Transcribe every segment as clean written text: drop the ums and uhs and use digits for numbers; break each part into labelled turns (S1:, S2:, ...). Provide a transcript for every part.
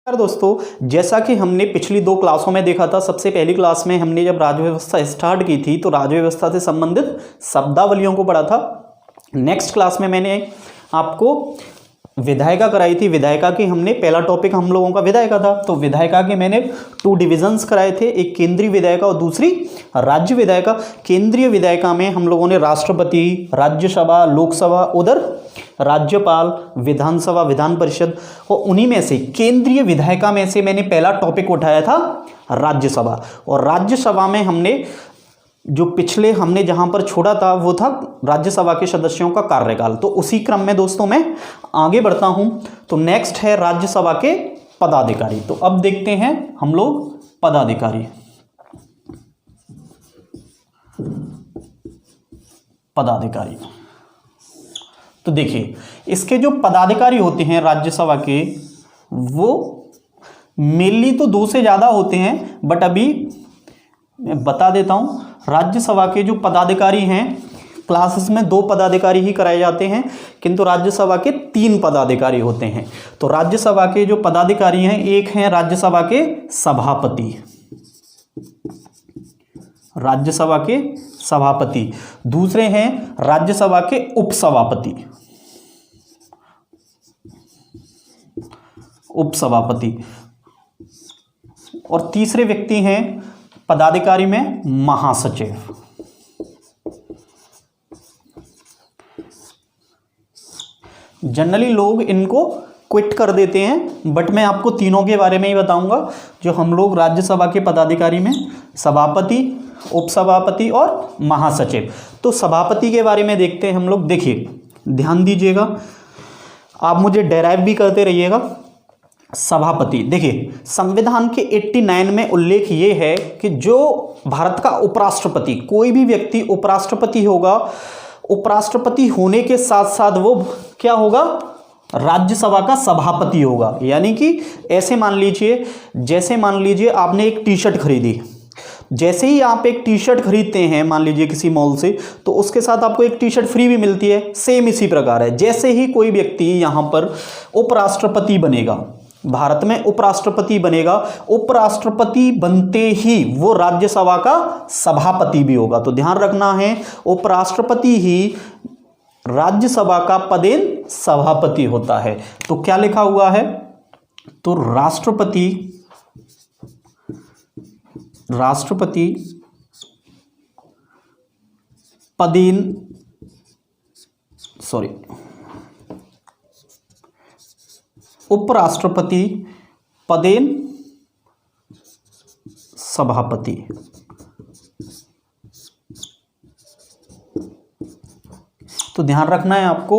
S1: यार दोस्तों, जैसा कि हमने पिछली दो क्लासों में देखा था। सबसे पहली क्लास में हमने जब राज्य व्यवस्था स्टार्ट की थी तो राज्य व्यवस्था से संबंधित शब्दावलियों को पढ़ा था। नेक्स्ट क्लास में मैंने आपको विधायिका कराई थी। विधायिका की हमने पहला टॉपिक हम लोगों का विधायिका था। तो विधायिका के मैंने 2 डिविजन्स कराए थे, एक केंद्रीय विधायिका और दूसरी राज्य विधायिका। केंद्रीय विधायिका में हम लोगों ने राष्ट्रपति, राज्यसभा, लोकसभा, उधर राज्यपाल, विधानसभा, विधान परिषद, और उन्हीं में से केंद्रीय विधायिका में से मैंने पहला टॉपिक उठाया था राज्यसभा। और राज्यसभा में हमने जो पिछले हमने जहां पर छोड़ा था वो था राज्यसभा के सदस्यों का कार्यकाल। तो उसी क्रम में दोस्तों मैं आगे बढ़ता हूं। तो नेक्स्ट है राज्यसभा के पदाधिकारी। तो अब देखते हैं हम लोग पदाधिकारी। तो देखिए, इसके जो पदाधिकारी होते हैं राज्यसभा के, वो मेनली तो 2 से ज़्यादा होते हैं, बट अभी मैं बता देता हूं। राज्यसभा के जो पदाधिकारी हैं, क्लासेस में 2 पदाधिकारी ही कराए जाते हैं, किंतु राज्यसभा के 3 पदाधिकारी होते हैं। तो राज्यसभा के जो पदाधिकारी हैं, एक हैं राज्यसभा के सभापति, राज्यसभा के सभापति, दूसरे हैं राज्यसभा के उपसभापति, और तीसरे व्यक्ति हैं पदाधिकारी में महासचिव। जनरली लोग इनको क्विट कर देते हैं, बट मैं आपको तीनों के बारे में ही बताऊंगा जो हम लोग राज्यसभा के पदाधिकारी में, सभापति, उपसभापति और महासचिव। तो सभापति के बारे में देखते हैं हम लोग। देखिए, ध्यान दीजिएगा, आप मुझे डेराइव भी करते रहिएगा। सभापति, देखिए संविधान के 89 में उल्लेख ये है कि जो भारत का उपराष्ट्रपति, कोई भी व्यक्ति उपराष्ट्रपति होगा, उपराष्ट्रपति होने के साथ साथ वो क्या होगा, राज्यसभा का सभापति होगा। यानी कि ऐसे मान लीजिए, जैसे मान लीजिए आपने एक टी शर्ट खरीदी, जैसे ही आप एक टी शर्ट खरीदते हैं मान लीजिए किसी मॉल से, तो उसके साथ आपको एक टी शर्ट फ्री भी मिलती है। सेम इसी प्रकार है, जैसे ही कोई व्यक्ति यहाँ पर उपराष्ट्रपति बनेगा, भारत में उपराष्ट्रपति बनेगा, उपराष्ट्रपति बनते ही वो राज्यसभा का सभापति भी होगा। तो ध्यान रखना है, उपराष्ट्रपति ही राज्यसभा का पदेन सभापति होता है। तो क्या लिखा हुआ है, तो राष्ट्रपति पदेन, उपराष्ट्रपति पदेन सभापति। तो ध्यान रखना है आपको,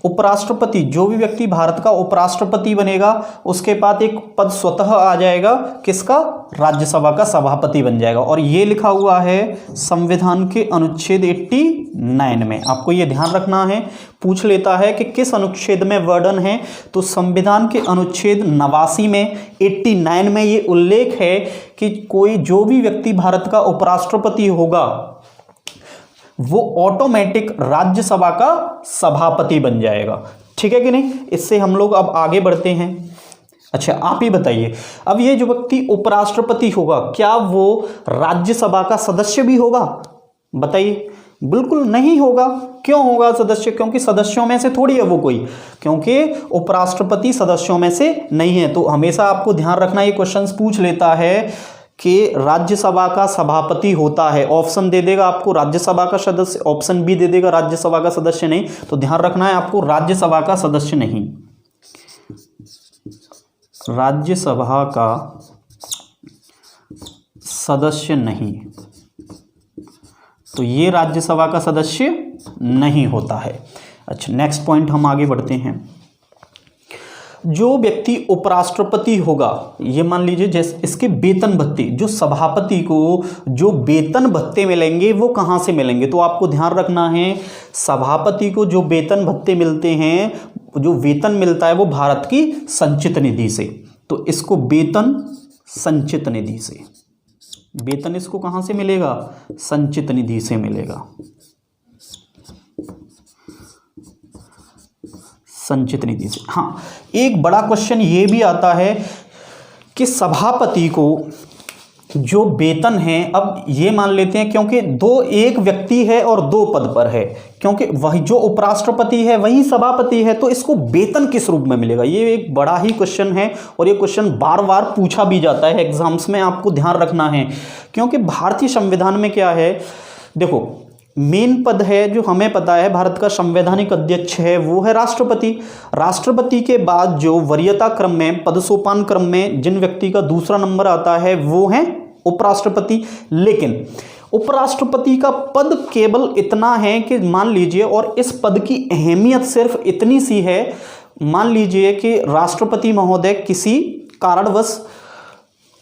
S1: उपराष्ट्रपति, जो भी व्यक्ति भारत का उपराष्ट्रपति बनेगा उसके बाद एक पद स्वतः आ जाएगा, किसका, राज्यसभा का सभापति बन जाएगा। और ये लिखा हुआ है संविधान के अनुच्छेद 89 में। आपको ये ध्यान रखना है, पूछ लेता है कि किस अनुच्छेद में वर्णन है, तो संविधान के अनुच्छेद 89 में 89 में ये उल्लेख है कि कोई जो भी व्यक्ति भारत का उपराष्ट्रपति होगा वो ऑटोमेटिक राज्यसभा का सभापति बन जाएगा। ठीक है कि नहीं। इससे हम लोग अब आगे बढ़ते हैं। अच्छा, आप ही बताइए, अब ये जो व्यक्ति उपराष्ट्रपति होगा, क्या वो राज्यसभा का सदस्य भी होगा? बताइए। बिल्कुल नहीं होगा। क्यों होगा सदस्य? क्योंकि सदस्यों में से थोड़ी है वो कोई, क्योंकि उपराष्ट्रपति सदस्यों में से नहीं है। तो हमेशा आपको ध्यान रखना, ये क्वेश्चंस पूछ लेता है कि राज्यसभा का सभापति होता है, ऑप्शन दे देगा आपको राज्यसभा का सदस्य, ऑप्शन बी दे देगा राज्यसभा का सदस्य नहीं। तो ध्यान रखना है आपको, राज्यसभा का सदस्य नहीं, राज्यसभा का सदस्य नहीं, तो ये राज्यसभा का सदस्य नहीं होता है। अच्छा, नेक्स्ट पॉइंट हम आगे बढ़ते हैं। जो व्यक्ति उपराष्ट्रपति होगा, ये मान लीजिए जैसे इसके वेतन भत्ते, जो सभापति को जो वेतन भत्ते मिलेंगे वो कहाँ से मिलेंगे, तो आपको ध्यान रखना है, सभापति को जो वेतन भत्ते मिलते हैं, जो वेतन मिलता है वो भारत की संचित निधि से। तो इसको वेतन संचित निधि से, वेतन इसको कहाँ से मिलेगा, संचित निधि से मिलेगा। संचित निधि से। हाँ, एक बड़ा क्वेश्चन ये भी आता है कि सभापति को जो वेतन है, अब ये मान लेते हैं क्योंकि एक व्यक्ति है और 2 पद पर है, क्योंकि वही जो उपराष्ट्रपति है वही सभापति है, तो इसको वेतन किस रूप में मिलेगा, ये एक बड़ा ही क्वेश्चन है और ये क्वेश्चन बार बार पूछा भी जाता है एग्जाम्स में, आपको ध्यान रखना है। क्योंकि भारतीय संविधान में क्या है, देखो मेन पद है जो हमें पता है, भारत का संवैधानिक अध्यक्ष है वो है राष्ट्रपति। राष्ट्रपति के बाद जो वरीयता क्रम में, पद सोपान क्रम में जिन व्यक्ति का दूसरा नंबर आता है वो है उपराष्ट्रपति। लेकिन उपराष्ट्रपति का पद केवल इतना है कि मान लीजिए, और इस पद की अहमियत सिर्फ इतनी सी है, मान लीजिए कि राष्ट्रपति महोदय किसी कारणवश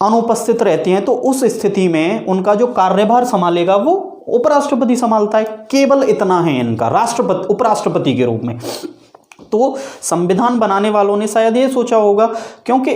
S1: अनुपस्थित रहते हैं, तो उस स्थिति में उनका जो कार्यभार संभालेगा वो उपराष्ट्रपति संभालता है, केवल इतना है इनका राष्ट्रपति उपराष्ट्रपति के रूप में। तो संविधान बनाने वालों ने शायद ये सोचा होगा, क्योंकि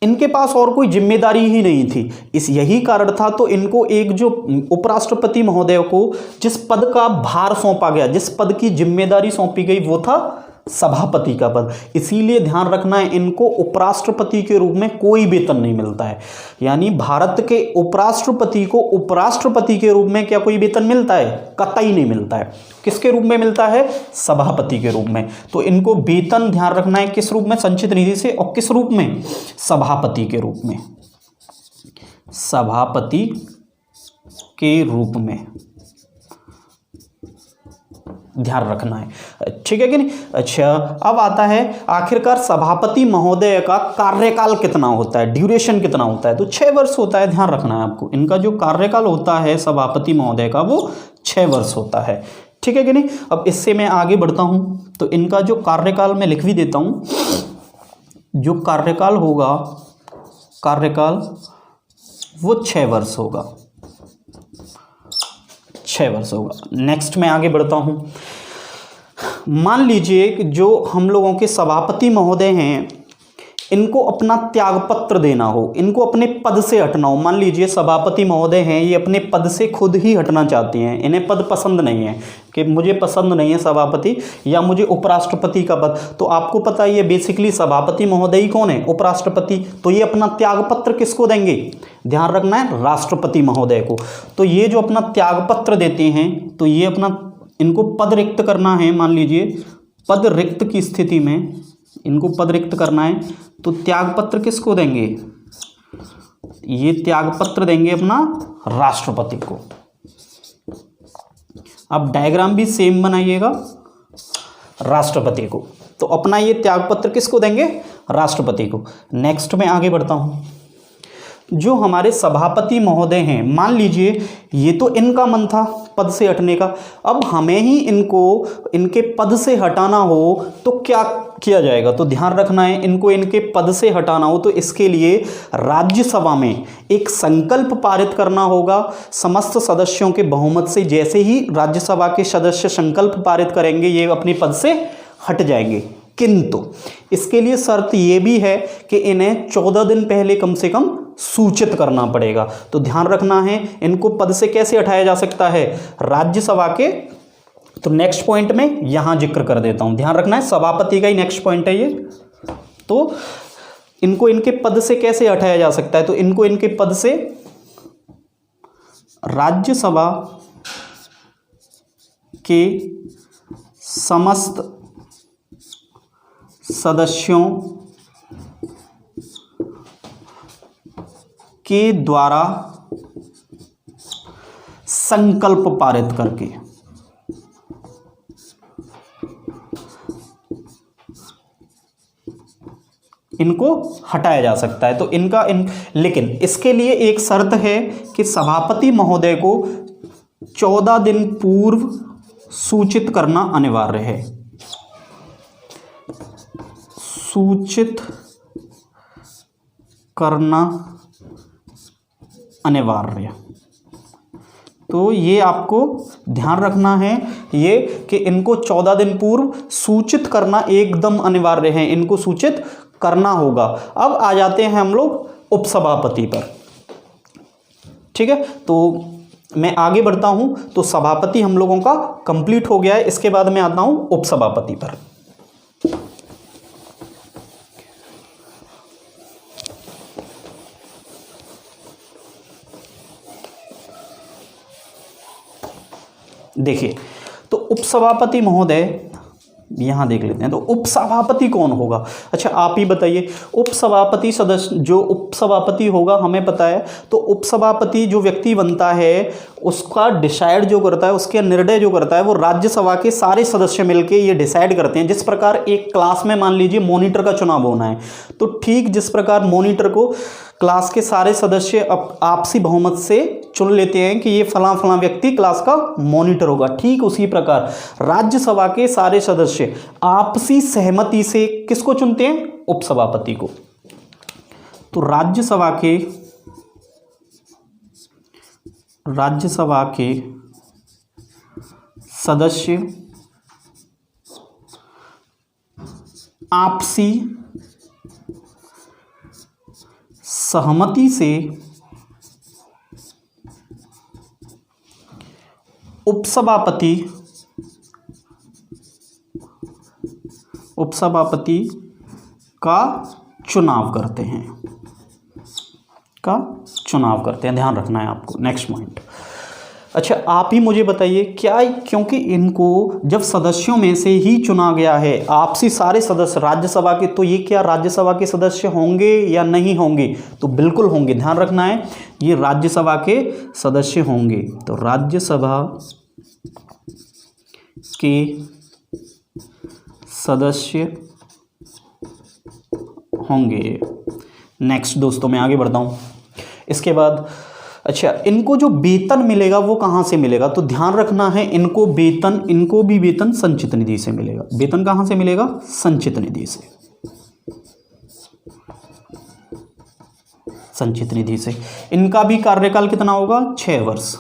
S1: इनके पास और कोई जिम्मेदारी ही नहीं थी, यही कारण था, तो इनको एक जो उपराष्ट्रपति महोदय को जिस पद का भार सौंपा गया, जिस पद की जिम्मेदारी सौंपी गई वो था सभापति का पद। इसीलिए ध्यान रखना है, इनको उपराष्ट्रपति के रूप में कोई वेतन नहीं मिलता है। यानी भारत के उपराष्ट्रपति को उपराष्ट्रपति के रूप में क्या कोई वेतन मिलता है? कतई नहीं मिलता है। किसके रूप में मिलता है? सभापति के रूप में। तो इनको वेतन ध्यान रखना है किस रूप में? संचित निधि से। और किस रूप में? सभापति के रूप में। सभापति के रूप में ध्यान रखना है, ठीक है कि नहीं। अच्छा, अब आता है आखिरकार सभापति महोदय का कार्यकाल कितना होता है, ड्यूरेशन कितना होता है? तो 6 वर्ष होता है। ध्यान रखना है आपको, इनका जो कार्यकाल होता है सभापति महोदय का वो 6 वर्ष होता है, ठीक है कि नहीं। अब इससे मैं आगे बढ़ता हूँ, तो इनका जो कार्यकाल मैं लिख भी देता हूँ, जो कार्यकाल होगा, कार्यकाल वो 6 वर्ष होगा, 6 वर्ष होगा। नेक्स्ट मैं आगे बढ़ता हूं। मान लीजिए कि जो हम लोगों के सभापति महोदय हैं, इनको अपना त्यागपत्र देना हो, इनको अपने पद से हटना हो। मान लीजिए सभापति महोदय हैं, ये अपने पद से खुद ही हटना चाहती हैं, इन्हें पद पसंद नहीं है कि मुझे पसंद नहीं है सभापति या मुझे उपराष्ट्रपति का पद। तो आपको पता है ये बेसिकली सभापति महोदय ही कौन है? उपराष्ट्रपति। तो ये अपना त्यागपत्र किसको देंगे? ध्यान रखना है, राष्ट्रपति महोदय को। तो ये जो अपना त्यागपत्र देते हैं, तो ये अपना, इनको पद रिक्त करना है। मान लीजिए पद रिक्त की स्थिति में इनको पद रिक्त करना है, तो त्यागपत्र किसको देंगे? ये त्यागपत्र देंगे अपना राष्ट्रपति को। अब डायग्राम भी सेम बनाइएगा, राष्ट्रपति को। तो अपना ये त्यागपत्र किसको देंगे? राष्ट्रपति को। नेक्स्ट में आगे बढ़ता हूं। जो हमारे सभापति महोदय हैं, मान लीजिए ये तो इनका मन था पद से हटने का, अब हमें ही इनको इनके पद से हटाना हो तो क्या किया जाएगा? तो ध्यान रखना है, इनको इनके पद से हटाना हो तो इसके लिए राज्यसभा में एक संकल्प पारित करना होगा समस्त सदस्यों के बहुमत से। जैसे ही राज्यसभा के सदस्य संकल्प पारित करेंगे, ये अपने पद से हट जाएंगे। किंतु इसके लिए शर्त ये भी है कि इन्हें 14 दिन पहले कम से कम सूचित करना पड़ेगा। तो ध्यान रखना है, इनको पद से कैसे हटाया जा सकता है? राज्यसभा के, तो नेक्स्ट पॉइंट में यहां जिक्र कर देता हूं। ध्यान रखना है, सभापति का ही नेक्स्ट पॉइंट है ये। तो इनको इनके पद से कैसे हटाया जा सकता है? तो इनको इनके पद से राज्यसभा के समस्त सदस्यों के द्वारा संकल्प पारित करके इनको हटाया जा सकता है। तो लेकिन इसके लिए एक शर्त है कि सभापति महोदय को 14 दिन पूर्व सूचित करना अनिवार्य है। सूचित करना अनिवार्य। तो ये आपको ध्यान रखना है ये कि इनको 14 दिन पूर्व सूचित करना एकदम अनिवार्य है, इनको सूचित करना होगा। अब आ जाते हैं हम लोग उपसभापति पर, ठीक है। तो मैं आगे बढ़ता हूं। तो सभापति हम लोगों का कंप्लीट हो गया है, इसके बाद मैं आता हूं उपसभापति पर। देखिए, तो उपसभापति महोदय यहाँ देख लेते हैं, तो उपसभापति कौन होगा? अच्छा आप ही बताइए। उपसभापति सदस्य, जो उपसभापति होगा हमें पता है, तो उपसभापति जो व्यक्ति बनता है उसका डिसाइड जो करता है, उसके निर्णय जो करता है वो राज्यसभा के सारे सदस्य मिलके ये डिसाइड करते हैं। जिस प्रकार एक क्लास में मान लीजिए मॉनिटर का चुनाव होना है, तो ठीक जिस प्रकार मॉनिटर को क्लास के सारे सदस्य आपसी बहुमत से चुन लेते हैं कि ये फलां फलां व्यक्ति क्लास का मॉनिटर होगा, ठीक उसी प्रकार राज्यसभा के सारे सदस्य आपसी सहमति से किसको चुनते हैं? उपसभापति को। तो राज्यसभा के सदस्य आपसी सहमति से उपसभापति का चुनाव करते हैं, ध्यान रखना है आपको। Next point. अच्छा आप ही मुझे बताइए, क्या क्योंकि इनको जब सदस्यों में से ही चुना गया है आपसी सारे सदस्य राज्यसभा के, तो ये क्या राज्यसभा के सदस्य होंगे या नहीं होंगे? तो बिल्कुल होंगे, ध्यान रखना है, ये राज्यसभा के सदस्य होंगे। तो राज्यसभा के सदस्य होंगे। नेक्स्ट दोस्तों मैं आगे बढ़ता हूँ। इसके बाद अच्छा इनको जो वेतन मिलेगा वो कहाँ से मिलेगा? तो ध्यान रखना है, इनको भी वेतन संचित निधि से मिलेगा। वेतन कहाँ से मिलेगा? संचित निधि से। संचित निधि से। इनका भी कार्यकाल कितना होगा? 6 वर्ष।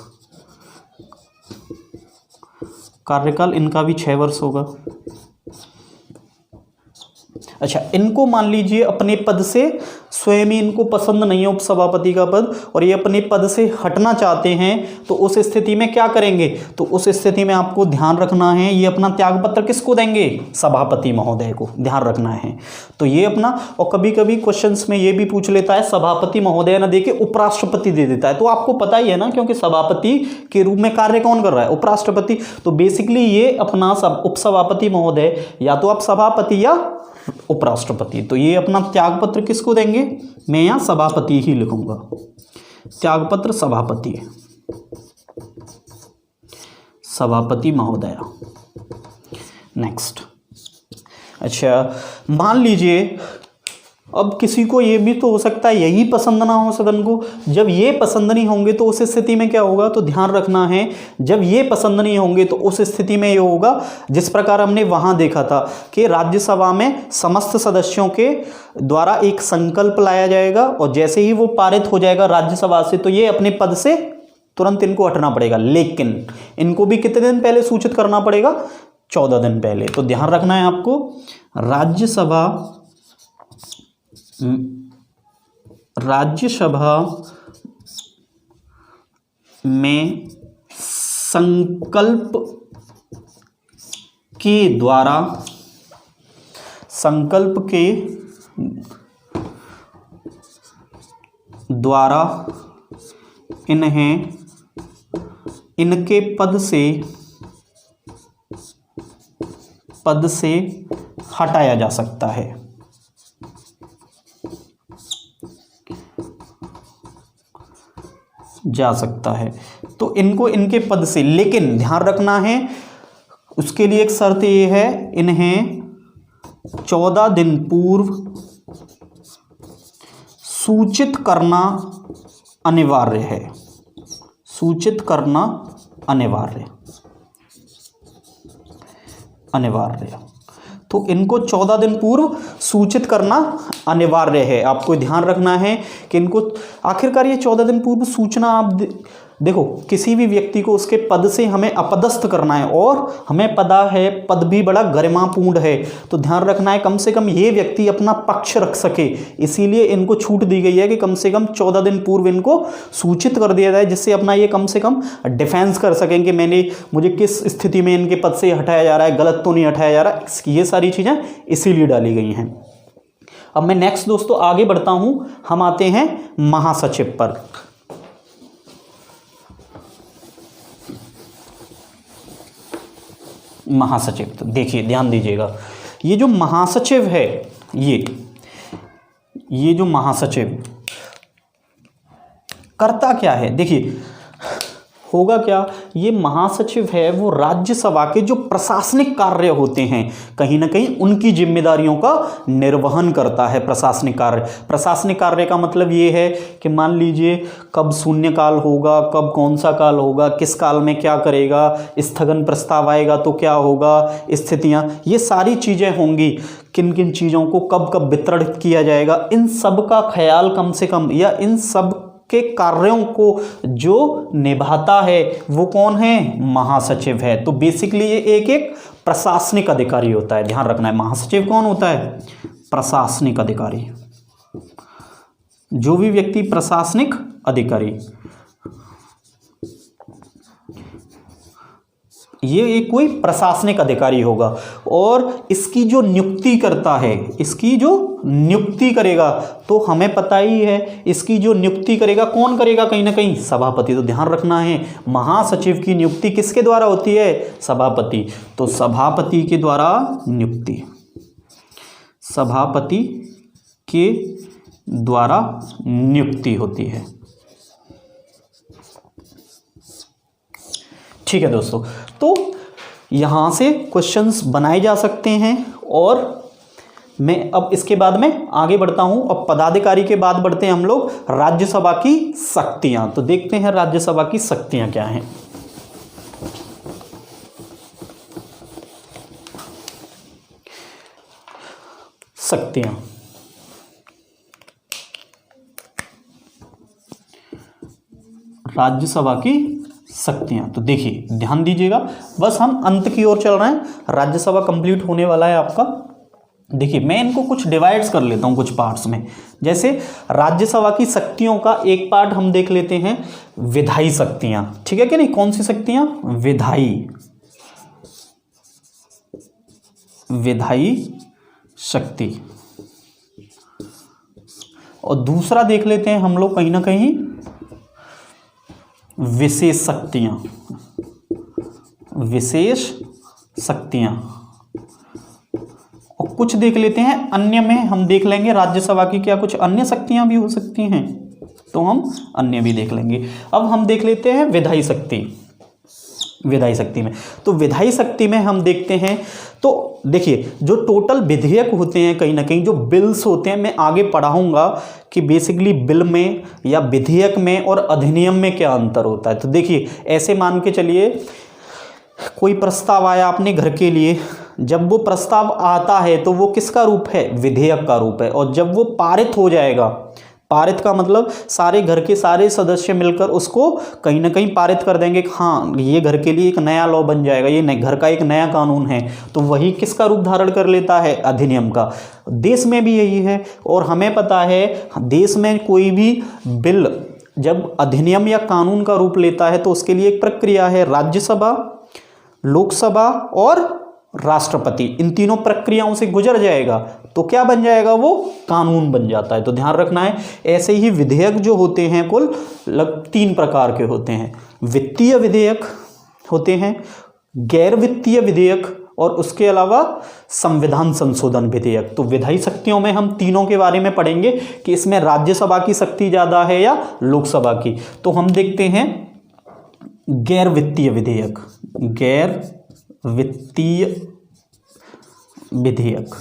S1: कार्यकाल इनका भी 6 वर्ष होगा। अच्छा इनको मान लीजिए अपने पद से स्वयं ही इनको पसंद नहीं है उपसभापति का पद और ये अपने पद से हटना चाहते हैं, तो उस स्थिति में क्या करेंगे? तो उस स्थिति में आपको ध्यान रखना है, ये अपना त्यागपत्र किसको देंगे? सभापति महोदय को, ध्यान रखना है। तो ये अपना, और कभी कभी क्वेश्चंस में ये भी पूछ लेता है सभापति महोदय न देके उपराष्ट्रपति दे देता है, तो आपको पता ही है ना, क्योंकि सभापति के रूप में कार्य कौन कर रहा है? उपराष्ट्रपति। तो बेसिकली ये अपना उपसभापति महोदय, या तो आप सभापति या उपराष्ट्रपति, तो ये अपना त्यागपत्र किसको देंगे? मैं यहां सभापति ही लिखूंगा, त्यागपत्र सभापति, सभापति महोदय। नेक्स्ट। अच्छा मान लीजिए अब किसी को ये भी तो हो सकता है यही पसंद ना हो सदन को, जब ये पसंद नहीं होंगे तो उस स्थिति में क्या होगा? तो ध्यान रखना है, जब ये पसंद नहीं होंगे तो उस स्थिति में ये होगा जिस प्रकार हमने वहां देखा था कि राज्यसभा में समस्त सदस्यों के द्वारा एक संकल्प लाया जाएगा और जैसे ही वो पारित हो जाएगा राज्यसभा से तो ये अपने पद से तुरंत इनको हटना पड़ेगा, लेकिन इनको भी कितने दिन पहले सूचित करना पड़ेगा? 14 दिन पहले। तो ध्यान रखना है आपको, राज्यसभा में संकल्प के द्वारा इन्हें इनके पद से हटाया जा सकता है। तो इनको इनके पद से, लेकिन ध्यान रखना है उसके लिए एक शर्त ये है, इन्हें 14 दिन पूर्व सूचित करना अनिवार्य है। सूचित करना अनिवार्य। तो इनको 14 दिन पूर्व सूचित करना अनिवार्य है। आपको ध्यान रखना है कि इनको आखिरकार ये 14 दिन पूर्व सूचना, आप देखो किसी भी व्यक्ति को उसके पद से हमें अपदस्थ करना है और हमें पता है पद भी बड़ा गरिमापूर्ण है, तो ध्यान रखना है कम से कम ये व्यक्ति अपना पक्ष रख सके, इसीलिए इनको छूट दी गई है कि कम से कम 14 दिन पूर्व इनको सूचित कर दिया जाए, जिससे अपना ये कम से कम डिफेंस कर सकें कि मुझे किस स्थिति में इनके पद से हटाया जा रहा है, गलत तो नहीं हटाया जा रहा। ये सारी चीज़ें इसीलिए डाली गई हैं। अब मैं नेक्स्ट दोस्तों आगे बढ़ता हूं, हम आते हैं महासचिव पर। महासचिव। तो देखिए ध्यान दीजिएगा, ये जो महासचिव है, ये जो महासचिव करता क्या है, देखिए होगा क्या, ये महासचिव है वो राज्यसभा के जो प्रशासनिक कार्य होते हैं कहीं ना कहीं उनकी जिम्मेदारियों का निर्वहन करता है। प्रशासनिक कार्य का मतलब ये है कि मान लीजिए कब शून्यकाल होगा, कब कौन सा काल होगा, किस काल में क्या करेगा, स्थगन प्रस्ताव आएगा तो क्या होगा, स्थितियां, ये सारी चीजें होंगी, किन किन चीजों को कब कब वितरित किया जाएगा, इन सब का ख्याल कम से कम, या इन सब के कार्यों को जो निभाता है वो कौन है, महासचिव है। तो बेसिकली ये एक प्रशासनिक अधिकारी होता है, ध्यान रखना है। महासचिव कौन होता है, प्रशासनिक अधिकारी। जो भी व्यक्ति प्रशासनिक अधिकारी, ये एक कोई प्रशासनिक अधिकारी होगा, और इसकी जो नियुक्ति करता है, इसकी जो नियुक्ति करेगा, तो हमें पता ही है इसकी जो नियुक्ति करेगा कौन करेगा, कहीं ना कहीं सभापति। तो ध्यान रखना है महासचिव की नियुक्ति किसके द्वारा होती है, सभापति। तो सभापति के द्वारा नियुक्ति, सभापति के द्वारा नियुक्ति होती है। ठीक है दोस्तों, तो यहां से क्वेश्चंस बनाए जा सकते हैं, और मैं अब इसके बाद में आगे बढ़ता हूं। अब पदाधिकारी के बाद बढ़ते हैं हम लोग राज्यसभा की शक्तियां। तो देखते हैं राज्यसभा की शक्तियां क्या हैं। शक्तियां, राज्यसभा की शक्तियां। तो देखिए ध्यान दीजिएगा, बस हम अंत की ओर चल रहे हैं, राज्यसभा कंप्लीट होने वाला है आपका। देखिए मैं इनको कुछ डिवाइड्स कर लेता हूं कुछ पार्ट्स में। जैसे राज्यसभा की शक्तियों का एक पार्ट हम देख लेते हैं, विधायी शक्तियां। ठीक है कि नहीं, कौन सी शक्तियां, विधायी शक्ति। और दूसरा देख लेते हैं हम लोग कहीं ना कहीं विशेष शक्तियां, विशेष शक्तियां। और कुछ देख लेते हैं अन्य में, हम देख लेंगे राज्यसभा की क्या कुछ अन्य शक्तियां भी हो सकती हैं, तो हम अन्य भी देख लेंगे। अब हम देख लेते हैं विधायी शक्ति। विधायी शक्ति में, तो विधायी शक्ति में हम देखते हैं, तो देखिए जो टोटल विधेयक होते हैं, कहीं ना कहीं जो बिल्स होते हैं, मैं आगे पढ़ाऊंगा कि बेसिकली बिल में या विधेयक में और अधिनियम में क्या अंतर होता है। तो देखिए ऐसे मान के चलिए कोई प्रस्ताव आया अपने घर के लिए, जब वो प्रस्ताव आता है तो वो किसका रूप है, विधेयक का रूप है। और जब वो पारित हो जाएगा, पारित का मतलब सारे घर के सारे सदस्य मिलकर उसको कहीं ना कहीं पारित कर देंगे, हाँ ये घर के लिए एक नया लॉ बन जाएगा, ये घर का एक नया कानून है, तो वही किसका रूप धारण कर लेता है, अधिनियम का। देश में भी यही है, और हमें पता है देश में कोई भी बिल जब अधिनियम या कानून का रूप लेता है तो उसके लिए एक प्रक्रिया है, राज्यसभा, लोकसभा और राष्ट्रपति। इन तीनों प्रक्रियाओं से गुजर जाएगा तो क्या बन जाएगा, वो कानून बन जाता है। तो ध्यान रखना है। ऐसे ही विधेयक जो होते हैं कुल 3 प्रकार के होते हैं, वित्तीय विधेयक होते हैं, गैर वित्तीय विधेयक, और उसके अलावा संविधान संशोधन विधेयक। तो विधायी शक्तियों में हम तीनों के बारे में पढ़ेंगे कि इसमें राज्यसभा की शक्ति ज़्यादा है या लोकसभा की। तो हम देखते हैं गैर वित्तीय विधेयक, गैर वित्तीय विधेयक।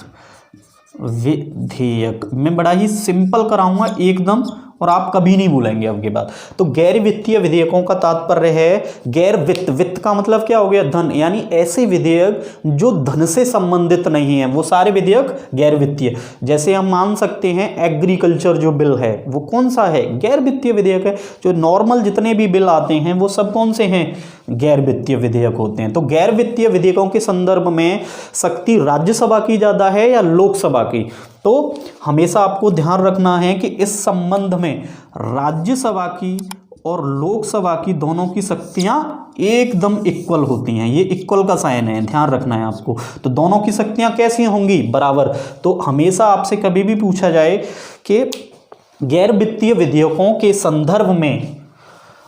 S1: मैं बड़ा ही सिंपल कराऊंगा एकदम, और आप कभी नहीं भूलेंगे अब के बाद। तो गैर वित्तीय विधेयकों का तात्पर्य है, गैर वित्त का मतलब क्या हो गया, धन, यानी ऐसे विधेयक जो धन से संबंधित नहीं है, वो सारे विधेयक गैर वित्तीय। जैसे हम मान सकते हैं एग्रीकल्चर जो बिल है वो कौन सा है, गैर वित्तीय विधेयक है। जो नॉर्मल जितने भी बिल आते हैं वो सब कौन से हैं, गैर वित्तीय विधेयक होते हैं। तो गैर वित्तीय विधेयकों के संदर्भ में शक्ति राज्यसभा की ज़्यादा है या लोकसभा की। तो हमेशा आपको ध्यान रखना है कि इस संबंध में राज्यसभा की और लोकसभा की दोनों की शक्तियां एकदम इक्वल होती हैं। ये इक्वल का साइन है, ध्यान रखना है आपको। तो दोनों की शक्तियां कैसी होंगी, बराबर। तो हमेशा आपसे कभी भी पूछा जाए कि गैर वित्तीय विधेयकों के संदर्भ में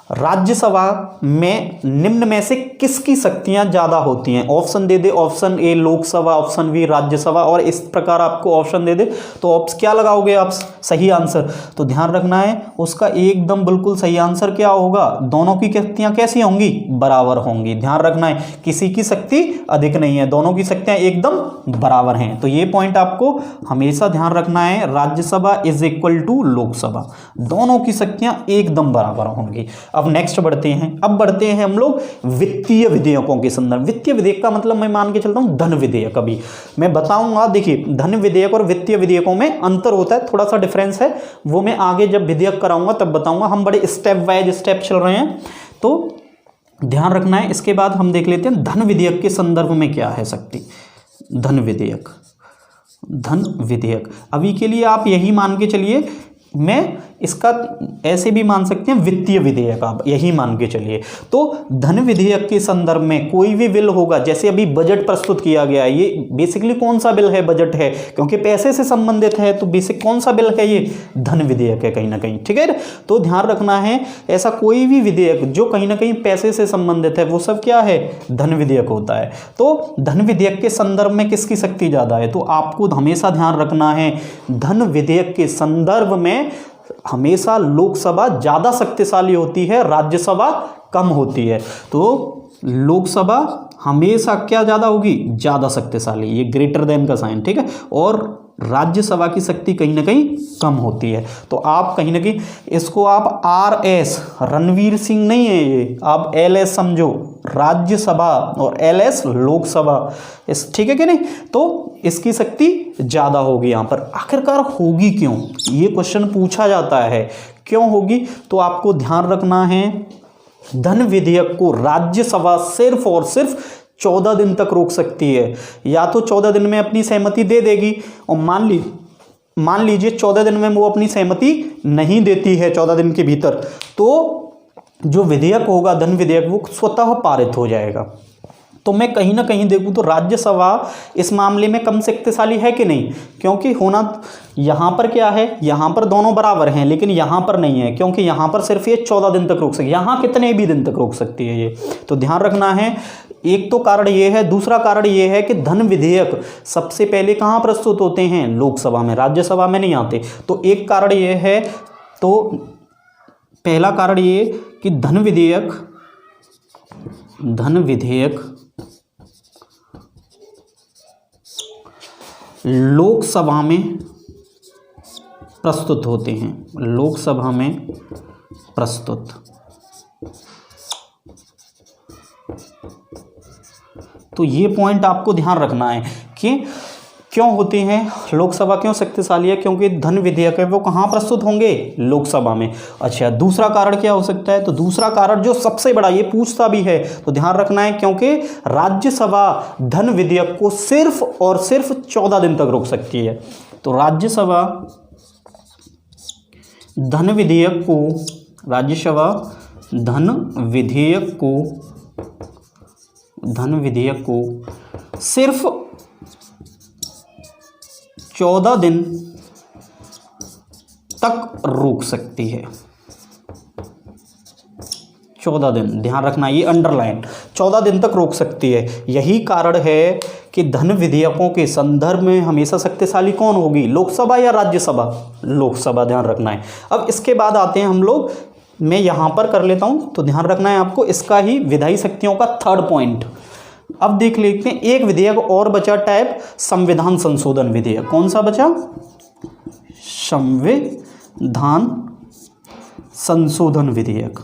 S1: राज्यसभा में निम्न में से किसकी शक्तियां ज्यादा होती हैं? ऑप्शन दे दे, option A Lok Sabha, option B Rajya Sabha, और इस प्रकार आपको ऑप्शन दे दे तो ऑप्शन क्या लगाओगे आप सही आंसर? तो ध्यान रखना है उसका एकदम बिल्कुल सही आंसर क्या होगा? दोनों की शक्तियां कैसी होंगी? बराबर होंगी। ध्यान रखना है किसी की शक्ति अधिक नहीं है, दोनों की शक्तियां एकदम बराबर हैं। तो ये पॉइंट आपको हमेशा ध्यान रखना है, Rajya Sabha is equal to Lok Sabha, दोनों की शक्तियां एकदम बराबर होंगी। अब नेक्स्ट बढ़ते हैं, अब बढ़ते हैं हम लोग वित्तीय विधेयकों के संदर्भ। वित्तीय विधेयक का मतलब मैं मान के चलता हूं धन विधेयक। अभी मैं बताऊंगा, देखिए धन विधेयक और वित्तीय विधेयकों में अंतर होता है, थोड़ा सा डिफरेंस है, वो मैं आगे जब विधेयक कराऊंगा तब बताऊंगा। हम बड़े स्टेप बाय स्टेप चल रहे हैं तो ध्यान रखना है। इसके बाद हम देख लेते हैं धन विधेयक के संदर्भ में क्या है शक्ति। धन विधेयक, धन विधेयक अभी के लिए आप यही मान के चलिए, मैं इसका ऐसे भी मान सकते हैं वित्तीय विधेयक, आप यही मान के चलिए। तो धन विधेयक के संदर्भ में कोई भी बिल होगा, जैसे अभी बजट प्रस्तुत किया गया है, ये बेसिकली कौन सा बिल है? बजट है, क्योंकि पैसे से संबंधित है, तो बेसिक कौन सा बिल है? ये धन विधेयक है कहीं ना कहीं, ठीक है। तो ध्यान रखना है ऐसा कोई भी विधेयक जो कहीं ना कहीं पैसे से संबंधित है वो सब क्या है? धन विधेयक होता है। तो धन विधेयक के संदर्भ में किसकी शक्ति ज्यादा है? तो आपको हमेशा ध्यान रखना है धन विधेयक के संदर्भ में हमेशा लोकसभा ज्यादा शक्तिशाली होती है, राज्यसभा कम होती है। तो लोकसभा हमेशा क्या ज्यादा होगी? ज्यादा शक्तिशाली, ये ग्रेटर देन का साइन, ठीक है। और राज्यसभा की शक्ति कहीं ना कहीं कम होती है। तो आप कहीं ना कहीं इसको आप RS, रणवीर सिंह नहीं है ये, आप LS समझो, राज्यसभा, और LS लोकसभा, इस ठीक है कि नहीं। तो इसकी शक्ति ज्यादा होगी यहाँ पर। आखिरकार होगी क्यों? ये क्वेश्चन पूछा जाता है, क्यों होगी? तो आपको ध्यान रखना है धन विधेयक को राज्यसभा सिर्फ और सिर्फ 14 दिन तक रोक सकती है। या तो 14 दिन में अपनी सहमति दे देगी, और मान लीजिए 14 दिन में वो अपनी सहमति नहीं देती है 14 दिन के भीतर, तो जो विधेयक होगा धन विधेयक वो स्वतः पारित हो जाएगा। तो मैं कहीं ना कहीं देखूं तो राज्यसभा इस मामले में कम शक्तिशाली है कि नहीं? क्योंकि होना यहाँ पर क्या है, यहाँ पर दोनों बराबर हैं, लेकिन यहाँ पर नहीं है, क्योंकि यहाँ पर सिर्फ ये 14 दिन तक रोक सकती है, यहाँ कितने भी दिन तक रोक सकती है ये। तो ध्यान रखना है, एक तो कारण ये है। दूसरा कारण ये है कि धन विधेयक सबसे पहले कहाँ प्रस्तुत होते हैं? लोकसभा में, राज्यसभा में नहीं आते। तो एक कारण ये है, तो पहला कारण ये कि धन विधेयक लोकसभा में प्रस्तुत होते हैं, लोकसभा में प्रस्तुत। तो ये पॉइंट आपको ध्यान रखना है कि क्यों होते हैं, लोकसभा क्यों शक्तिशाली है? क्योंकि धन विधेयक है वो कहाँ प्रस्तुत होंगे? लोकसभा में। अच्छा, दूसरा कारण क्या हो सकता है? तो दूसरा कारण जो सबसे बड़ा, ये पूछता भी है, तो ध्यान रखना है क्योंकि राज्यसभा धन विधेयक को सिर्फ और सिर्फ 14 दिन तक रोक सकती है। तो राज्यसभा धन विधेयक को, राज्यसभा धन विधेयक को सिर्फ 14 दिन तक रोक सकती है। 14 दिन, ध्यान रखना, ये अंडरलाइन, 14 दिन तक रोक सकती है। यही कारण है कि धन विधेयकों के संदर्भ में हमेशा शक्तिशाली कौन होगी? लोकसभा या राज्यसभा? लोकसभा, ध्यान रखना है। अब इसके बाद आते हैं हम लोग, मैं यहां पर कर लेता हूं, तो ध्यान रखना है आपको इसका ही विधायी शक्तियों का थर्ड पॉइंट। अब देख लेते हैं, एक विधेयक और बचा टाइप, संविधान संशोधन विधेयक। कौन सा बचा? संविधान संशोधन विधेयक।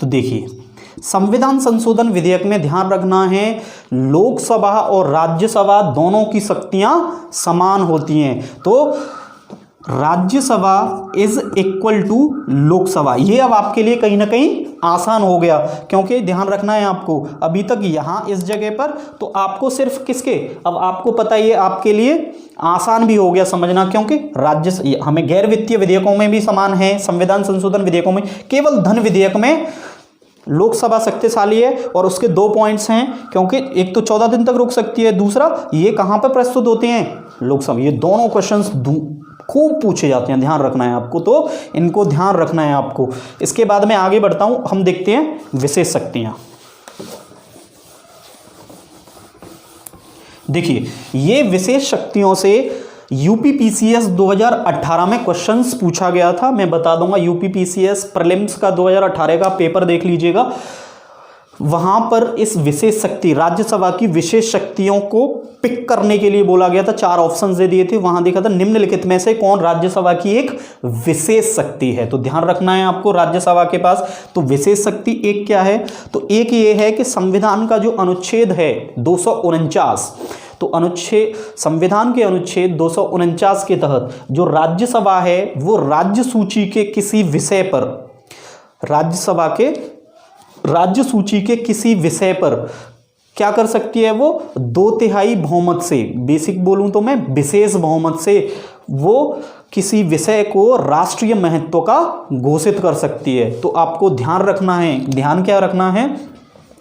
S1: तो देखिए, संविधान संशोधन विधेयक में ध्यान रखना है लोकसभा और राज्यसभा दोनों की शक्तियां समान होती हैं। तो Rajya Sabha is equal to Lok Sabha, ये अब आपके लिए कहीं ना कहीं आसान हो गया, क्योंकि ध्यान रखना है आपको, अभी तक यहाँ इस जगह पर तो आपको सिर्फ किसके, अब आपको पता ही है, आपके लिए आसान भी हो गया समझना, क्योंकि राज्य हमें गैर वित्तीय विधेयकों में भी समान है, संविधान संशोधन विधेयकों में, केवल धन विधेयक में लोकसभा शक्तिशाली है। और उसके 2 पॉइंट्स हैं, क्योंकि एक तो 14 दिन तक रुक सकती है, दूसरा ये कहां पर प्रस्तुत होते हैं? लोकसभा। ये दोनों खूब पूछे जाते हैं, ध्यान रखना है आपको, तो इनको ध्यान रखना है आपको। इसके बाद मैं आगे बढ़ता हूं, हम देखते हैं विशेष शक्तियां। देखिए ये विशेष शक्तियों से यूपीपीसीएस 2018 में क्वेश्चंस पूछा गया था। मैं बता दूंगा, यूपीपीसीएस प्रीलिम्स का 2018 का पेपर देख लीजिएगा, वहां पर इस विशेष शक्ति, राज्यसभा की विशेष शक्तियों को पिक करने के लिए बोला गया था। 4 ऑप्शंस दे दिए थे, वहां देखा था निम्नलिखित में से कौन राज्यसभा की एक विशेष शक्ति है। तो ध्यान रखना है आपको राज्यसभा के पास। तो विशेष शक्ति एक क्या है, तो एक ये है कि संविधान का जो अनुच्छेद है 249, तो संविधान के अनुच्छेद 249 के तहत जो राज्यसभा है वो राज्य सूची के किसी विषय पर, राज्यसभा के राज्य सूची के किसी विषय पर क्या कर सकती है, वो 2/3 बहुमत से, बेसिक बोलूं तो मैं विशेष बहुमत से, वो किसी विषय को राष्ट्रीय महत्व का घोषित कर सकती है। तो आपको ध्यान रखना है, ध्यान क्या रखना है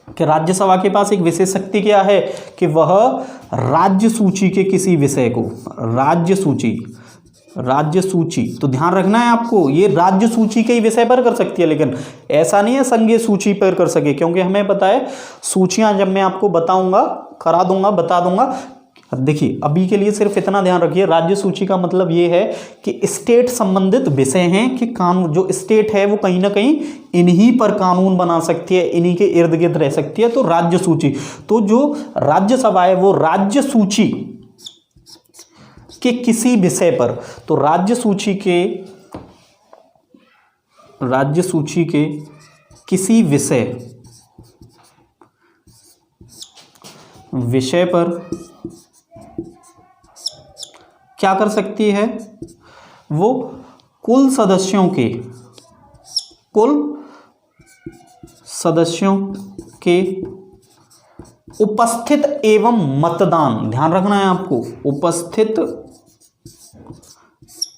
S1: कि राज्यसभा के पास एक विशेष शक्ति क्या है कि वह राज्य सूची के किसी विषय को, राज्य सूची, तो ध्यान रखना है आपको, ये राज्य सूची के ही विषय पर कर सकती है, लेकिन ऐसा नहीं है संघीय सूची पर कर सके, क्योंकि हमें पता है सूचियां जब मैं आपको बताऊंगा, करा दूंगा, बता दूंगा। देखिए अभी के लिए सिर्फ इतना ध्यान रखिए, राज्य सूची का मतलब ये है कि स्टेट संबंधित विषय हैं, कि कानून, जो स्टेट है वो कहीं ना कहीं इन्हीं पर कानून बना सकती है, इन्हीं के इर्द गिर्द रह सकती है। तो राज्य सूची, तो जो राज्यसभा है वो राज्य सूची के किसी विषय पर, तो राज्य सूची के किसी विषय पर क्या कर सकती है, वो कुल सदस्यों के उपस्थित एवं मतदान, ध्यान रखना है आपको, उपस्थित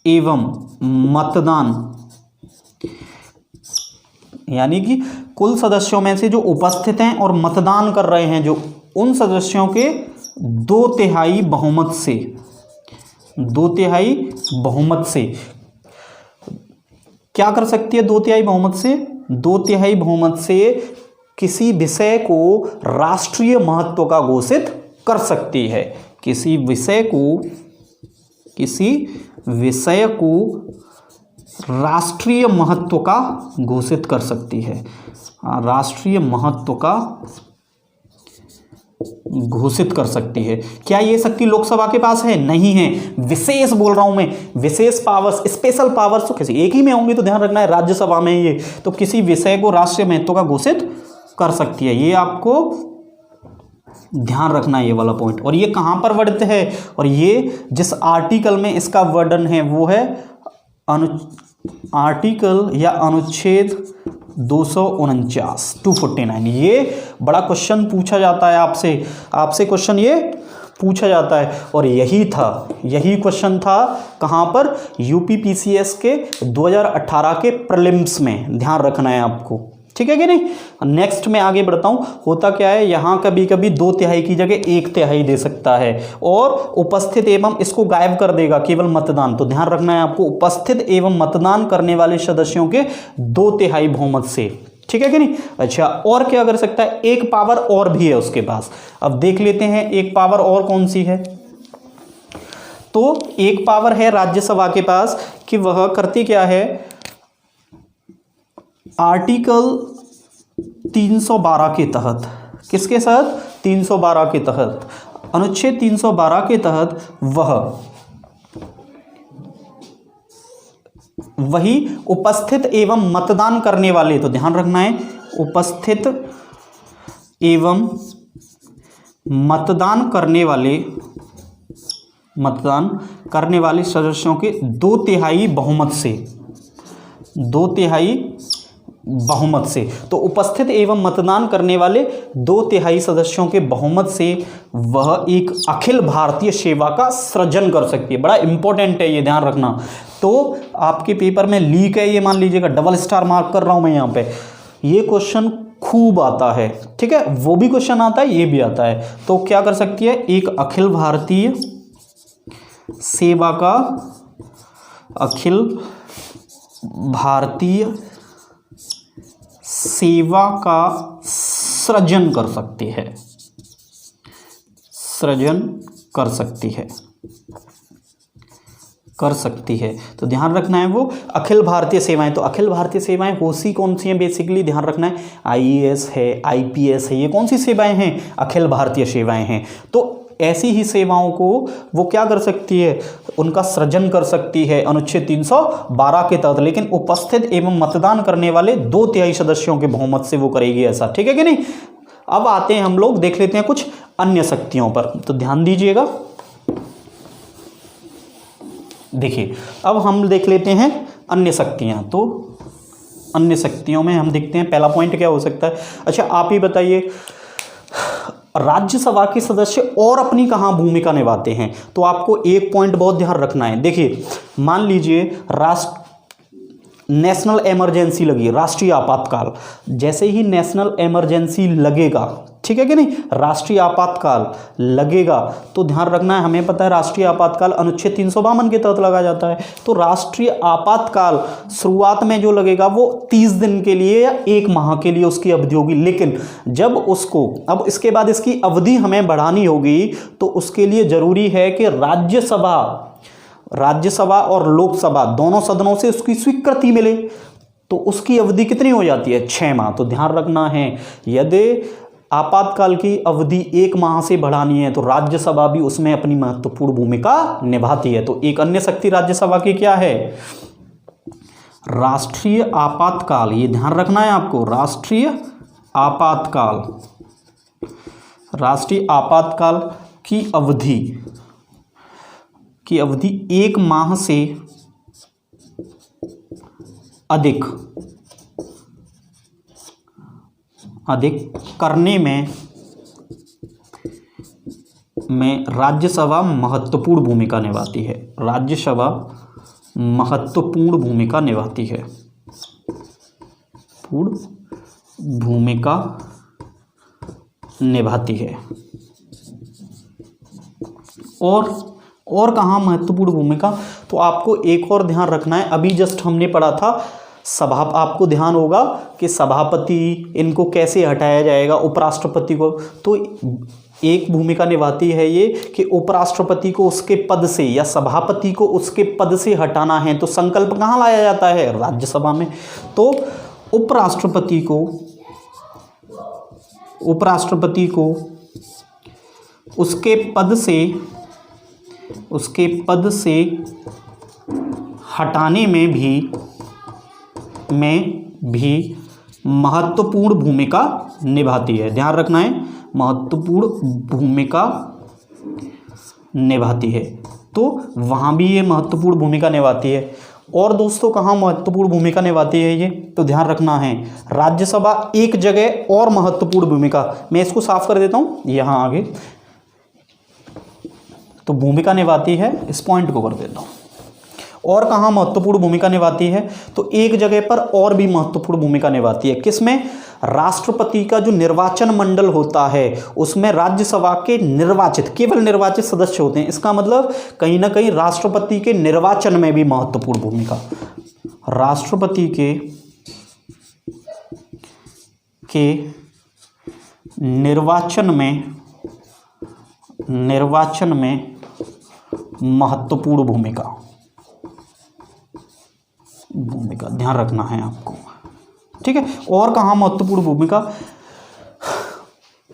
S1: एवं मतदान, यानी कि कुल सदस्यों में से जो उपस्थित हैं और मतदान कर रहे हैं, जो उन सदस्यों के 2/3 बहुमत से, 2/3 बहुमत से क्या कर सकती है, 2/3 बहुमत से, 2/3 बहुमत से किसी विषय को राष्ट्रीय महत्व का घोषित कर सकती है, किसी विषय को राष्ट्रीय महत्व का घोषित कर सकती है, राष्ट्रीय महत्व का घोषित कर सकती है। क्या ये शक्ति लोकसभा के पास है? नहीं है, विशेष बोल रहा हूं मैं, विशेष पावर्स, स्पेशल पावर्स तो किसी एक ही में होंगी, तो ध्यान रखना है राज्यसभा में ये, तो किसी विषय को राष्ट्रीय महत्व का घोषित कर सकती है, ये आपको ध्यान रखना है, ये वाला पॉइंट। और ये कहां पर वर्णित है, और ये जिस आर्टिकल में इसका वर्णन है वो है आर्टिकल या अनुच्छेद 249। ये बड़ा क्वेश्चन पूछा जाता है आपसे क्वेश्चन ये पूछा जाता है, और यही क्वेश्चन था कहां पर, यूपीपीसीएस के 2018 के प्रीलिम्स में, ध्यान रखना है आपको, ठीक है कि नहीं। नेक्स्ट में आगे बढ़ता हूं, होता क्या है, यहां कभी कभी 2/3 की जगह 1/3 दे सकता है, और उपस्थित एवं इसको गायब कर देगा, केवल मतदान, तो ध्यान रखना है आपको, उपस्थित एवं मतदान करने वाले सदस्यों के 2/3 बहुमत से, ठीक है कि नहीं। अच्छा, और क्या कर सकता है, एक पावर और भी है उसके पास, अब देख लेते हैं एक पावर और कौन सी है। तो एक पावर है राज्यसभा के पास कि वह करती क्या है, आर्टिकल 312 के तहत, किसके तहत, 312 के तहत, अनुच्छेद 312 के तहत वही उपस्थित एवं मतदान करने वाले, तो ध्यान रखना है, उपस्थित एवं मतदान करने वाले सदस्यों के 2/3 बहुमत से, 2/3 बहुमत से, तो उपस्थित एवं मतदान करने वाले 2/3 सदस्यों के बहुमत से वह एक अखिल भारतीय सेवा का सृजन कर सकती है। बड़ा इंपॉर्टेंट है ये, ध्यान रखना। तो आपके पेपर में लीक है, ये मान लीजिएगा, डबल स्टार मार्क कर रहा हूं मैं यहाँ पे, ये क्वेश्चन खूब आता है, ठीक है, वो भी क्वेश्चन आता है, ये भी आता है। तो क्या कर सकती है, एक अखिल भारतीय सेवा का अखिल भारतीय सेवा का सृजन कर सकती है, सृजन कर सकती है, कर सकती है। तो ध्यान रखना है वो अखिल भारतीय सेवाएं। तो अखिल भारतीय सेवाएं होती कौन सी हैं, बेसिकली ध्यान रखना है, आईएएस है, आईपीएस है, ये कौन सी सेवाएं हैं, अखिल भारतीय सेवाएं हैं। तो ऐसी ही सेवाओं को वो क्या कर सकती है, उनका सृजन कर सकती है अनुच्छेद 312 के तहत, लेकिन उपस्थित एवं मतदान करने वाले 2/3 सदस्यों के बहुमत से वो करेगी ऐसा, ठीक है कि नहीं। अब आते हैं हम लोग देख लेते हैं कुछ अन्य शक्तियों पर, तो ध्यान दीजिएगा। देखिए अब हम देख लेते हैं अन्य शक्तियां। तो अन्य शक्तियों में हम देखते हैं पहला पॉइंट क्या हो सकता है। अच्छा आप ही बताइए, राज्यसभा के सदस्य और अपनी कहाँ भूमिका निभाते हैं। तो आपको एक पॉइंट बहुत ध्यान रखना है। देखिए मान लीजिए नेशनल इमरजेंसी लगी, राष्ट्रीय आपातकाल, जैसे ही नेशनल इमरजेंसी लगेगा, ठीक है कि नहीं, राष्ट्रीय आपातकाल लगेगा, तो ध्यान रखना है, हमें पता है राष्ट्रीय आपातकाल अनुच्छेद 352 के तहत लगा जाता है। तो राष्ट्रीय आपातकाल शुरुआत में जो लगेगा वो 30 दिन के लिए या 1 माह के लिए उसकी अवधि होगी, लेकिन जब उसको अब इसके बाद इसकी अवधि हमें बढ़ानी होगी तो उसके लिए जरूरी है कि राज्यसभा और लोकसभा दोनों सदनों से उसकी स्वीकृति मिले। तो उसकी अवधि कितनी हो जाती है, 6 माह। तो ध्यान रखना है यदि आपातकाल की अवधि 1 माह से बढ़ानी है तो राज्यसभा भी उसमें अपनी महत्वपूर्ण भूमिका निभाती है। तो एक अन्य शक्ति राज्यसभा की क्या है, राष्ट्रीय आपातकाल, ये ध्यान रखना है आपको, राष्ट्रीय आपातकाल की अवधि 1 माह से अधिक करने में राज्यसभा महत्वपूर्ण भूमिका निभाती है, राज्यसभा महत्वपूर्ण भूमिका निभाती है, और कहाँ महत्वपूर्ण भूमिका। तो आपको एक और ध्यान रखना है, अभी जस्ट हमने पढ़ा था आपको ध्यान होगा कि सभापति इनको कैसे हटाया जाएगा, उपराष्ट्रपति को। तो एक भूमिका निभाती है ये कि उपराष्ट्रपति को उसके पद से या सभापति को उसके पद से हटाना है, तो संकल्प कहाँ लाया जाता है, राज्यसभा में। तो उपराष्ट्रपति को उसके पद से हटाने में भी महत्वपूर्ण भूमिका निभाती है। ध्यान रखना है, महत्वपूर्ण भूमिका निभाती है। तो वहाँ भी ये महत्वपूर्ण भूमिका निभाती है। और दोस्तों कहाँ महत्वपूर्ण भूमिका निभाती है ये, तो ध्यान रखना है राज्यसभा एक जगह और महत्वपूर्ण भूमिका, मैं इसको साफ कर देता हूँ यहाँ आगे, तो भूमिका निभाती है, इस पॉइंट को कर देता हूँ। और कहाँ महत्वपूर्ण भूमिका निभाती है, तो एक जगह पर और भी महत्वपूर्ण भूमिका निभाती है। किसमें, राष्ट्रपति का जो निर्वाचन मंडल होता है उसमें राज्यसभा के केवल निर्वाचित सदस्य होते हैं। इसका मतलब कहीं ना कहीं राष्ट्रपति के निर्वाचन में भी महत्वपूर्ण भूमिका, राष्ट्रपति के निर्वाचन में महत्वपूर्ण भूमिका ध्यान रखना है आपको, ठीक है। और कहाँ महत्वपूर्ण भूमिका,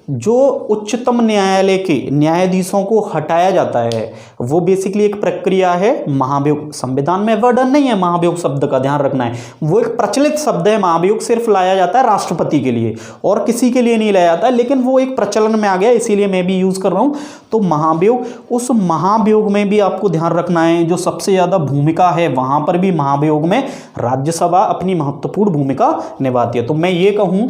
S1: जो उच्चतम न्यायालय के न्यायाधीशों को हटाया जाता है वो बेसिकली एक प्रक्रिया है महाभियोग। संविधान में वर्णन नहीं है महाभियोग शब्द का, ध्यान रखना है, वो एक प्रचलित शब्द है। महाभियोग सिर्फ लाया जाता है राष्ट्रपति के लिए और किसी के लिए नहीं लाया जाता है, लेकिन वो एक प्रचलन में आ गया, इसीलिए मैं भी यूज कर रहा हूँ। तो महाभियोग, उस महाभियोग में भी आपको ध्यान रखना है जो सबसे ज्यादा भूमिका है, वहां पर भी महाभियोग में राज्यसभा अपनी महत्वपूर्ण भूमिका निभाती है। तो मैं ये कहूं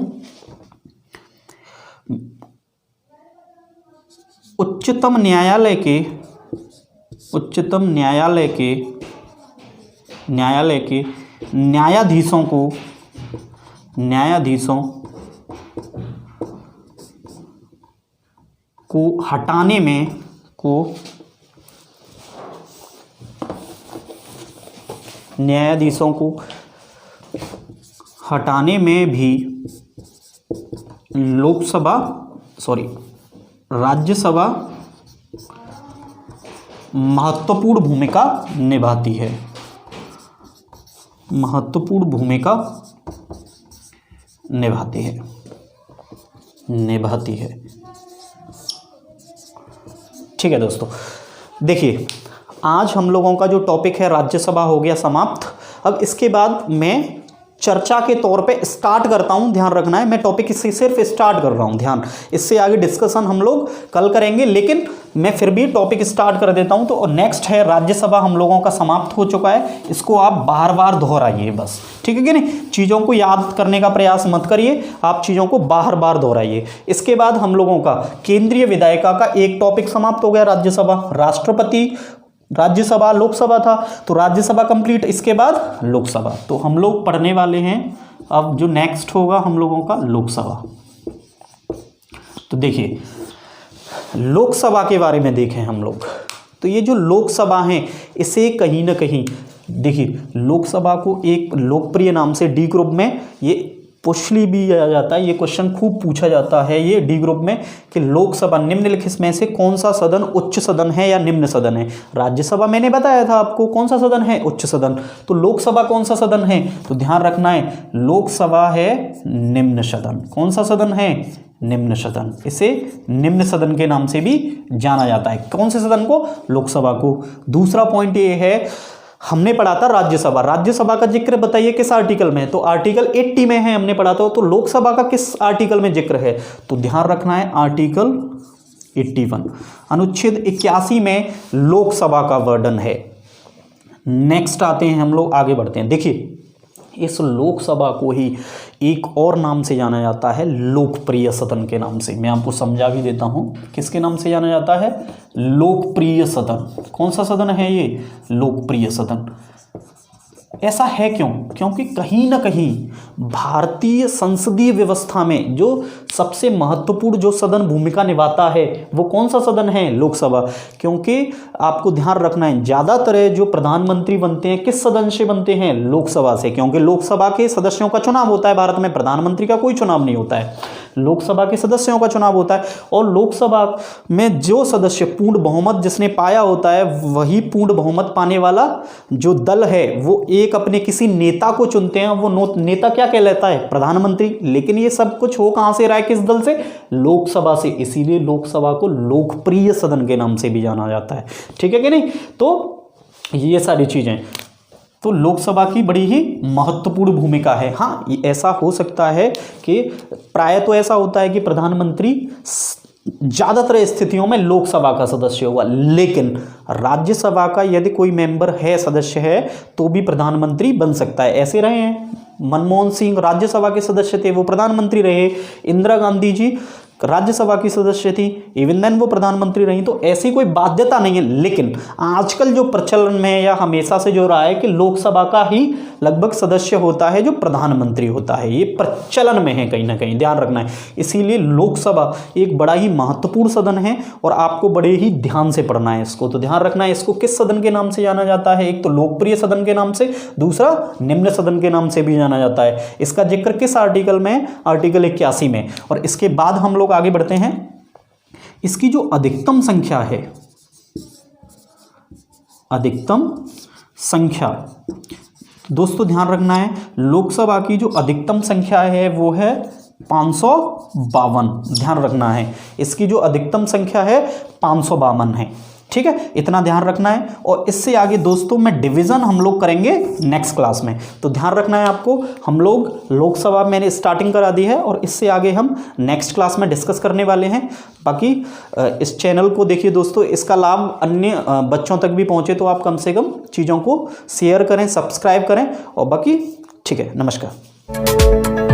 S1: उच्चतम न्यायालय के न्यायाधीशों को हटाने में न्यायाधीशों को हटाने में भी राज्यसभा महत्वपूर्ण भूमिका निभाती है। महत्वपूर्ण भूमिका निभाती है। ठीक है दोस्तों, देखिए आज हम लोगों का जो टॉपिक है राज्यसभा हो गया समाप्त। अब इसके बाद मैं चर्चा के तौर पे स्टार्ट करता हूं, ध्यान रखना है मैं टॉपिक इससे सिर्फ स्टार्ट कर रहा हूं, ध्यान, इससे आगे डिस्कशन हम लोग कल करेंगे, लेकिन मैं फिर भी टॉपिक स्टार्ट कर देता हूं। तो नेक्स्ट है राज्यसभा, हम लोगों का समाप्त हो चुका है, इसको आप बार बार दोहराइए बस, ठीक है कि नहीं, चीज़ों को याद करने का प्रयास मत करिए, आप चीज़ों को बार बार दोहराइए। इसके बाद हम लोगों का केंद्रीय विधायिका का एक टॉपिक समाप्त हो गया, राज्यसभा, राष्ट्रपति, राज्यसभा, लोकसभा था, तो राज्यसभा कंप्लीट, इसके बाद लोकसभा। तो हम लोग पढ़ने वाले हैं अब जो नेक्स्ट होगा हम लोगों का लोकसभा। तो देखिए लोकसभा के बारे में देखें हम लोग, तो ये जो लोकसभा है इसे कहीं ना कहीं देखिए लोकसभा को एक लोकप्रिय नाम से डी ग्रुप में ये पूछ भी जाता है, ये क्वेश्चन खूब पूछा जाता है ये डी ग्रुप में कि लोकसभा निम्नलिखित में से कौन सा सदन उच्च सदन है या निम्न सदन है। राज्यसभा मैंने बताया था आपको कौन सा सदन है, उच्च सदन, तो लोकसभा कौन सा सदन है, तो ध्यान रखना है लोकसभा है निम्न सदन। कौन सा सदन है, निम्न सदन, इसे निम्न सदन के नाम से भी जाना जाता है। कौन से सदन को, लोकसभा को। दूसरा पॉइंट ये है, हमने पढ़ा था राज्यसभा, राज्यसभा का जिक्र बताइए किस आर्टिकल में है, तो आर्टिकल 80 में है, हमने पढ़ा था। तो लोकसभा का किस आर्टिकल में जिक्र है, तो ध्यान रखना है आर्टिकल 81, अनुच्छेद 81 में लोकसभा का वर्णन है। नेक्स्ट आते हैं हम लोग, आगे बढ़ते हैं। देखिए इस लोकसभा को ही एक और नाम से जाना जाता है, लोकप्रिय सदन के नाम से। मैं आपको समझा भी देता हूं किसके नाम से जाना जाता है, लोकप्रिय सदन। कौन सा सदन है ये, लोकप्रिय सदन। ऐसा है क्यों, क्योंकि कहीं ना कहीं भारतीय संसदीय व्यवस्था में जो सबसे महत्वपूर्ण जो सदन भूमिका निभाता है वो कौन सा सदन है, लोकसभा। क्योंकि आपको ध्यान रखना है ज़्यादातर जो प्रधानमंत्री बनते हैं किस सदन से बनते हैं, लोकसभा से, क्योंकि लोकसभा के सदस्यों का चुनाव होता है भारत में, प्रधानमंत्री का कोई चुनाव नहीं होता है, लोकसभा के सदस्यों का चुनाव होता है। और लोकसभा में जो सदस्य पूर्ण बहुमत जिसने पाया होता है वही पूर्ण बहुमत पाने वाला जो दल है वो एक अपने किसी नेता को चुनते हैं, वो नेता क्या कहलाता है, प्रधानमंत्री। लेकिन ये सब कुछ हो कहां से रहा है, किस दल से, लोकसभा से, इसीलिए लोकसभा को लोकप्रिय सदन के नाम से भी जाना जाता है, ठीक है कि नहीं। तो ये सारी चीजें, तो लोकसभा की बड़ी ही महत्वपूर्ण भूमिका है। हाँ ऐसा हो सकता है कि प्राय तो ऐसा होता है कि प्रधानमंत्री ज़्यादातर स्थितियों में लोकसभा का सदस्य होगा, लेकिन राज्यसभा का यदि कोई मेंबर है, सदस्य है, तो भी प्रधानमंत्री बन सकता है। ऐसे रहे हैं मनमोहन सिंह राज्यसभा के सदस्य थे, वो प्रधानमंत्री रहे। इंदिरा गांधी जी राज्यसभा की सदस्य थी, इवन देन वो प्रधानमंत्री रही। तो ऐसी कोई बाध्यता नहीं है, लेकिन आजकल जो प्रचलन में है या हमेशा से जो रहा है कि लोकसभा का ही लगभग सदस्य होता है जो प्रधानमंत्री होता है, ये प्रचलन में है कहीं ना कहीं, ध्यान रखना है। इसीलिए लोकसभा एक बड़ा ही महत्वपूर्ण सदन है और आपको बड़े ही ध्यान से पढ़ना है इसको। तो ध्यान रखना है इसको किस सदन के नाम से जाना जाता है, एक तो लोकप्रिय सदन के नाम से, दूसरा निम्न सदन के नाम से भी जाना जाता है। इसका जिक्र किस आर्टिकल में, आर्टिकल 81 में। और इसके बाद हम लोग आगे बढ़ते हैं, इसकी जो अधिकतम संख्या है, अधिकतम संख्या, दोस्तों ध्यान रखना है लोकसभा की जो अधिकतम संख्या है वो है 552, ध्यान रखना है इसकी जो अधिकतम संख्या है 552 है, ठीक है, इतना ध्यान रखना है। और इससे आगे दोस्तों में डिवीज़न हम लोग करेंगे नेक्स्ट क्लास में, तो ध्यान रखना है आपको। हम लोग लोकसभा मैंने स्टार्टिंग करा दी है और इससे आगे हम नेक्स्ट क्लास में डिस्कस करने वाले हैं। बाकी इस चैनल को देखिए दोस्तों, इसका लाभ अन्य बच्चों तक भी पहुँचे तो आप कम से कम चीज़ों को शेयर करें, सब्सक्राइब करें। और बाकी ठीक है, नमस्कार।